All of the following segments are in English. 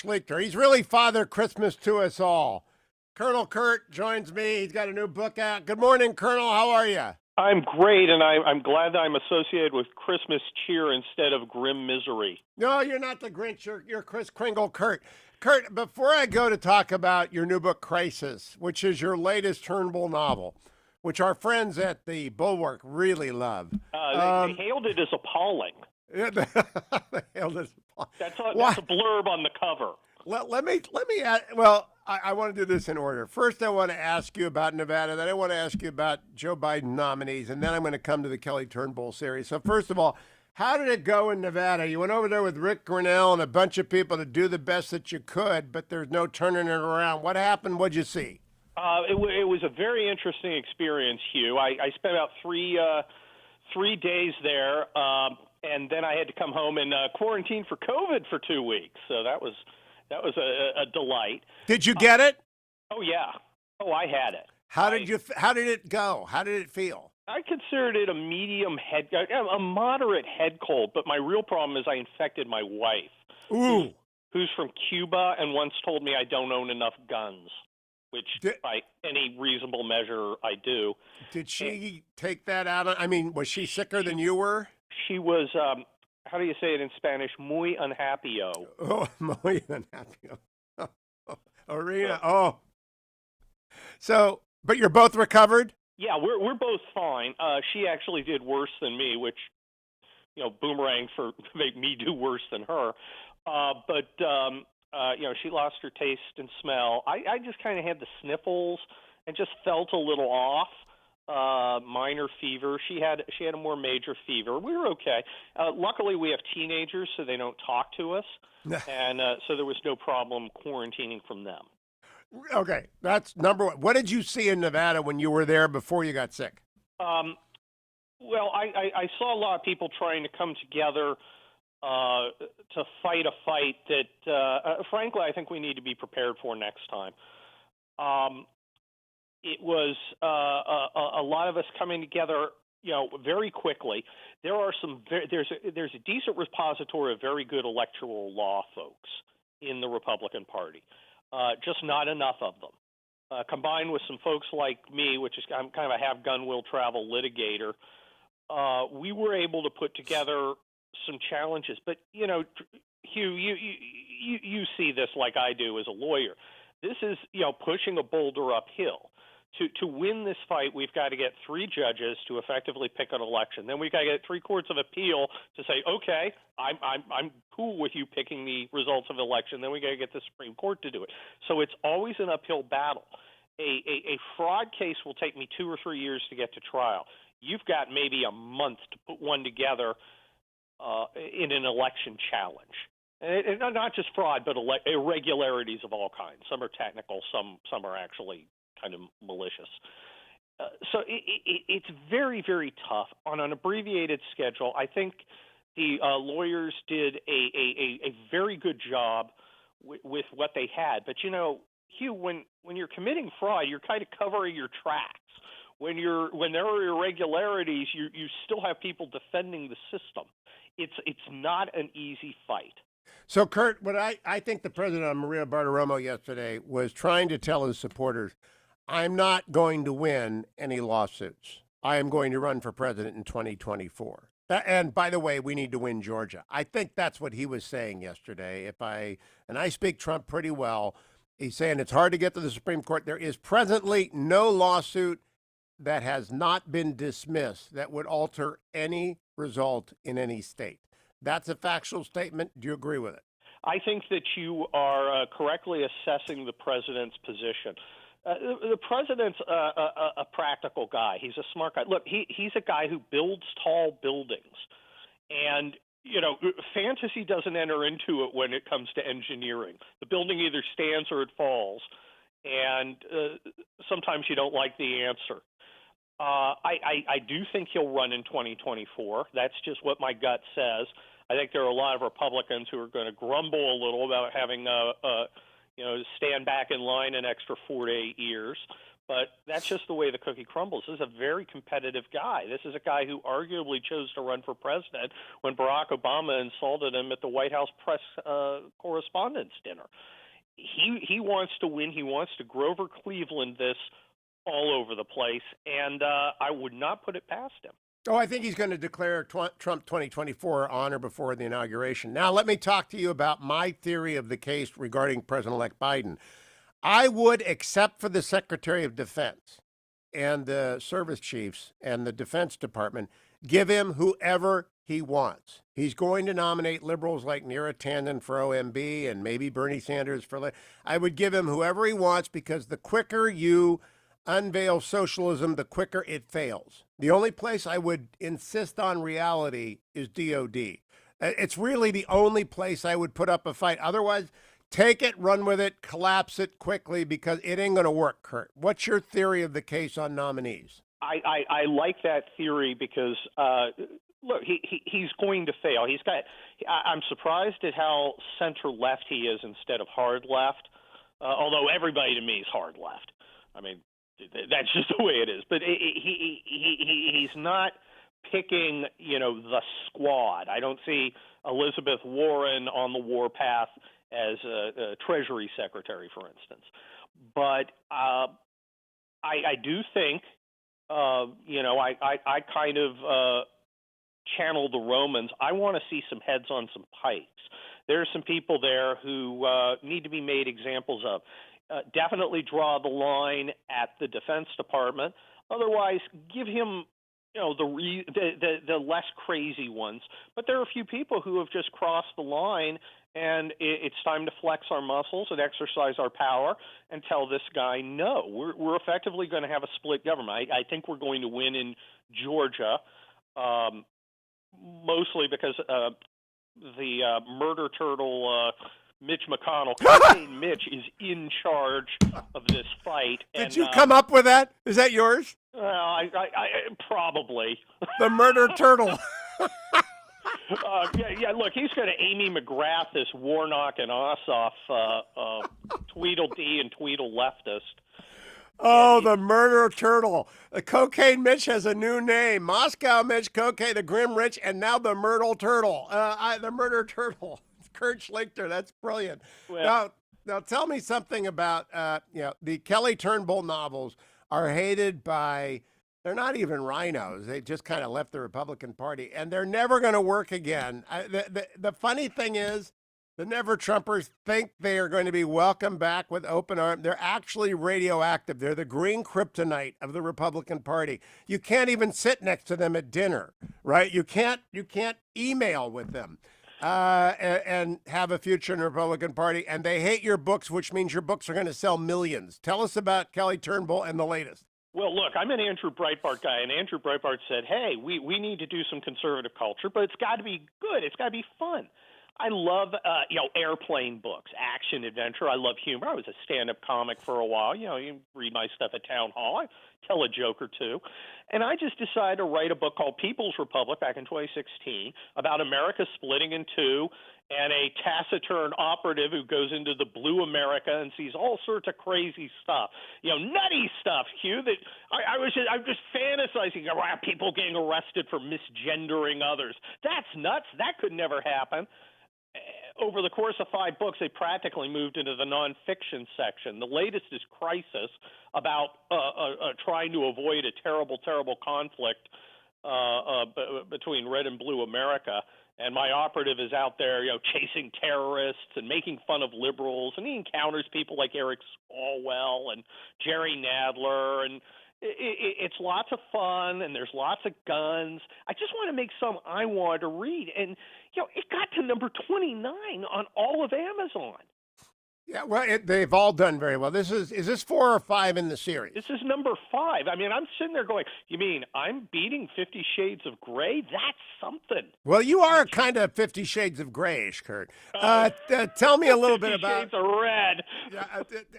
Schlichter. He's really Father Christmas to us all. Colonel Kurt joins me. He's got a new book out. Good morning, Colonel. How are you? I'm great, and I'm glad that I'm associated with Christmas cheer instead of grim misery. No, you're not the Grinch. You're Chris Kringle, Kurt. Kurt, before I go to talk about your new book, Crisis, which is your latest Turnbull novel, which our friends at the Bulwark really love. They hailed it as appalling. Yeah, hailed it. That's Why? a blurb on the cover. Let me add, well, I want to do this in order. First, I want to ask you about Nevada. Then I want to ask you about Joe Biden nominees, and then I'm going to come to the Kelly Turnbull series. So first of all, how did it go in Nevada? You went over there with Rick Grinnell and a bunch of people to do the best that you could, but there's no turning it around. What happened? What'd you see? It was a very interesting experience, Hugh. I spent about three days there, and then I had to come home and quarantine for COVID for 2 weeks. So that was a delight. Did you get it? Oh yeah. Oh, I had it. How did it go? How did it feel? I considered it a moderate head cold, but my real problem is I infected my wife. Ooh. Who's from Cuba and once told me I don't own enough guns, which by any reasonable measure I do. Did she take that out? I mean, was she sicker than you were? She was, how do you say it in Spanish? Muy unhappy-o. Oh, muy unhappy-o. Arena. Oh. So, but you're both recovered? Yeah, we're both fine. She actually did worse than me, which, boomerang for make me do worse than her. But she lost her taste and smell. I just kind of had the sniffles and just felt a little off. Minor fever. She had a more major fever. We were okay. Luckily, we have teenagers, so they don't talk to us, and so there was no problem quarantining from them. Okay, that's number one. What did you see in Nevada when you were there before you got sick? Well, I saw a lot of people trying to come together to fight a fight that, frankly, I think we need to be prepared for next time. It was a lot of us coming together, very quickly. There's a decent repository of very good electoral law folks in the Republican Party. Just not enough of them. Combined with some folks like me, I'm kind of a have gun will travel litigator, we were able to put together some challenges. But Hugh, you see this like I do as a lawyer. This is pushing a boulder uphill. To win this fight, we've got to get 3 judges to effectively pick an election. Then we've got to get 3 courts of appeal to say, okay, I'm cool with you picking the results of the election. Then we got to get the Supreme Court to do it. So it's always an uphill battle. A fraud case will take me 2 or 3 years to get to trial. You've got maybe a month to put one together in an election challenge. And not just fraud, but irregularities of all kinds. Some are technical, some are actually kind of malicious. So it's very, very tough. On an abbreviated schedule, I think the lawyers did a very good job with what they had. But, Hugh, when you're committing fraud, you're kind of covering your tracks. When there are irregularities, you still have people defending the system. It's not an easy fight. So, Kurt, what I think the president on Maria Bartiromo yesterday was trying to tell his supporters, I'm not going to win any lawsuits. I am going to run for president in 2024. And by the way, we need to win Georgia. I think that's what he was saying yesterday. And I speak Trump pretty well. He's saying it's hard to get to the Supreme Court. There is presently no lawsuit that has not been dismissed that would alter any result in any state. That's a factual statement. Do you agree with it? I think that you are correctly assessing the president's position. The president's a practical guy. He's a smart guy. Look, he's a guy who builds tall buildings. And, fantasy doesn't enter into it when it comes to engineering. The building either stands or it falls. And sometimes you don't like the answer. I do think he'll run in 2024. That's just what my gut says. I think there are a lot of Republicans who are going to grumble a little about having stand back in line an extra 4 to 8 years. But that's just the way the cookie crumbles. This is a very competitive guy. This is a guy who arguably chose to run for president when Barack Obama insulted him at the White House press correspondence dinner. He wants to win. He wants to Grover Cleveland this all over the place, and I would not put it past him. Oh, I think he's going to declare Trump 2024 on or before the inauguration. Now, let me talk to you about my theory of the case regarding President-elect Biden. I would, except for the Secretary of Defense and the service chiefs and the Defense Department, give him whoever he wants. He's going to nominate liberals like Neera Tanden for OMB and maybe Bernie Sanders for. I would give him whoever he wants, because the quicker you unveil socialism, the quicker it fails. The only place I would insist on reality is DOD. It's really the only place I would put up a fight. Otherwise, take it, run with it, collapse it quickly, because it ain't going to work, Kurt. What's your theory of the case on nominees? I like that theory because, look, he's going to fail. I'm surprised at how center-left he is instead of hard-left, although everybody to me is hard-left. I mean, that's just the way it is. But he's not picking, the squad. I don't see Elizabeth Warren on the warpath as a Treasury Secretary, for instance. But I do think, I kind of channel the Romans. I want to see some heads on some pikes. There are some people there who need to be made examples of. Definitely draw the line at the Defense Department. Otherwise, give him, the less crazy ones. But there are a few people who have just crossed the line, and it's time to flex our muscles and exercise our power and tell this guy no. We're effectively going to have a split government. I think we're going to win in Georgia, mostly because the murder turtle Mitch McConnell, Cocaine Mitch, is in charge of this fight. Did you come up with that? Is that yours? I probably. The murder turtle. Yeah, look, he's going to Amy McGrath, this Warnock and Ossoff, Tweedledee and Tweedle leftist. Oh, the murder turtle. The Cocaine Mitch has a new name. Moscow Mitch, Cocaine, the Grim Rich, and now the Myrtle Turtle. The murder turtle. Kurt Schlichter, that's brilliant. Well, now tell me something about, the Kelly Turnbull novels are hated by, they're not even rhinos. They just kind of left the Republican Party, and they're never going to work again. The funny thing is, the Never-Trumpers think they are going to be welcomed back with open arms. They're actually radioactive. They're the green kryptonite of the Republican Party. You can't even sit next to them at dinner, right? You can't email with them. And have a future in the Republican Party, and they hate your books, which means your books are going to sell millions. Tell us about Kelly Turnbull and the latest. Well, look, I'm an Andrew Breitbart guy, and Andrew Breitbart said, hey, we need to do some conservative culture, but it's got to be good. It's got to be fun. I love, airplane books, action, adventure. I love humor. I was a stand-up comic for a while. You read my stuff at Town Hall. I tell a joke or two. And I just decided to write a book called People's Republic back in 2016 about America splitting in two and a taciturn operative who goes into the blue America and sees all sorts of crazy stuff, nutty stuff, Hugh, that I'm just fantasizing about people getting arrested for misgendering others. That's nuts. That could never happen. Over the course of 5 books, they practically moved into the nonfiction section. The latest is Crisis, about trying to avoid a terrible, terrible conflict between red and blue America. And my operative is out there, chasing terrorists and making fun of liberals. And he encounters people like Eric Swalwell and Jerry Nadler. And it's lots of fun, and there's lots of guns. I just want to make some I wanted to read. And, it got to number 29 on all of Amazon. Yeah, well, they've all done very well. Is this 4 or 5 in the series? This is number 5. I mean, I'm sitting there going, you mean I'm beating 50 Shades of Grey? That's something. Well, you are kind of 50 Shades of Grayish, Kurt. Tell me a little bit about 50 Shades of Red.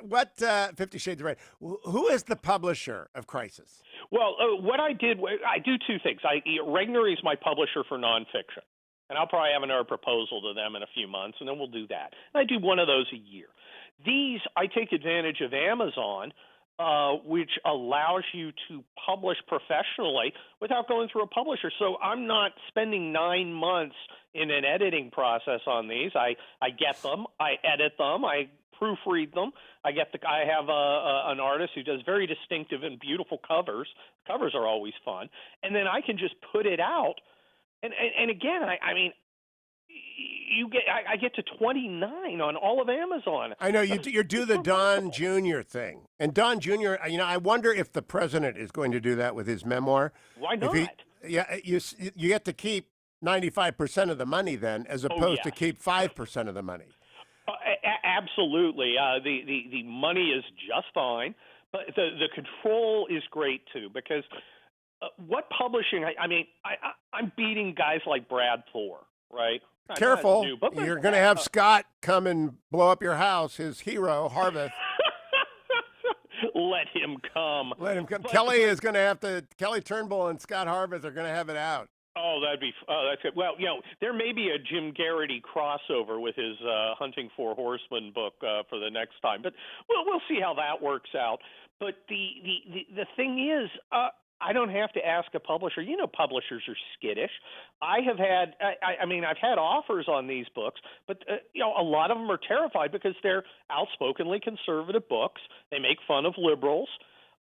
What 50 Shades of Red? Who is the publisher of Crisis? Well, what I do 2 things. Regner is my publisher for nonfiction. And I'll probably have another proposal to them in a few months, and then we'll do that. And I do one of those a year. These, I take advantage of Amazon which allows you to publish professionally without going through a publisher. So I'm not spending 9 months in an editing process on these. I get them, I edit them, I proofread them. I have an artist who does very distinctive and beautiful covers. Covers are always fun, and then I can just put it out. And again, I mean, I get to 29 on all of Amazon. I know you do the Don Jr. thing, and Don Jr. I wonder if the president is going to do that with his memoir. Why not? You get to keep 95% of the money then, as opposed to keep 5% of the money. Absolutely. The money is just fine, but the control is great too, because what publishing? I'm beating guys like Brad Thor, right? Careful, you're going to have Scott come and blow up your house. His hero, Harveth. Let him come. Let him come. Kelly Turnbull and Scott Harveth are going to have it out. Oh, that's good. Well, there may be a Jim Garrity crossover with his Hunting for Horsemen book for the next time, but we'll see how that works out. But the thing is, I don't have to ask a publisher. Publishers are skittish. I've had offers on these books, but a lot of them are terrified because they're outspokenly conservative books. They make fun of liberals,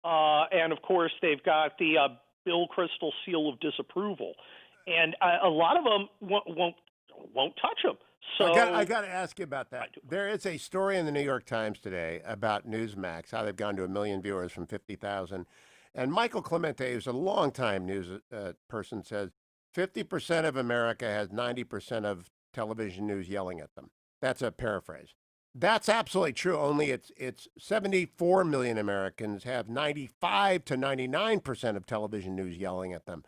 and of course they've got the Bill Kristol seal of disapproval, and a lot of them won't touch them. So I got to ask you about that. There is a story in the New York Times today about Newsmax, how they've gone to 1 million viewers from 50,000. And Michael Clemente, who's a longtime news person, says 50% of America has 90% of television news yelling at them. That's a paraphrase. That's absolutely true. Only it's 74 million Americans have 95 to 99% of television news yelling at them.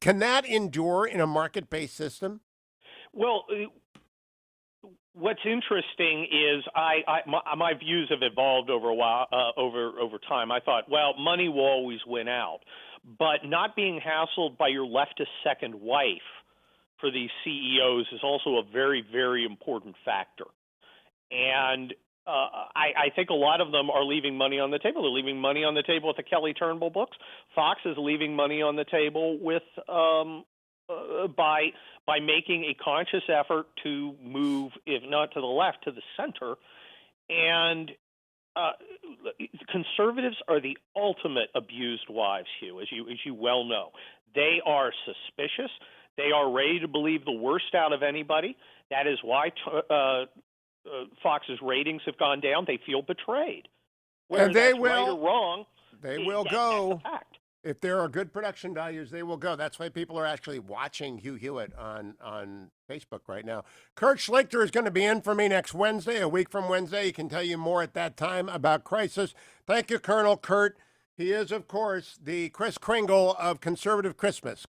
Can that endure in a market-based system? Well, what's interesting is my views have evolved over a while, over time. I thought, well, money will always win out, but not being hassled by your leftist second wife for these CEOs is also a very, very important factor. And I think a lot of them are leaving money on the table. They're leaving money on the table with the Kelly Turnbull books. Fox is leaving money on the table with by making a conscious effort to move, if not to the left, to the center. And conservatives are the ultimate abused wives, Hugh, as you well know. They are suspicious. They are ready to believe the worst out of anybody. That is why Fox's ratings have gone down. They feel betrayed. Whether and they that's right or wrong, they will go. That's a fact. If there are good production values, they will go. That's why people are actually watching Hugh Hewitt on Facebook right now. Kurt Schlichter is going to be in for me next Wednesday, a week from Wednesday. He can tell you more at that time about Crisis. Thank you, Colonel Kurt. He is, of course, the Kris Kringle of Conservative Christmas.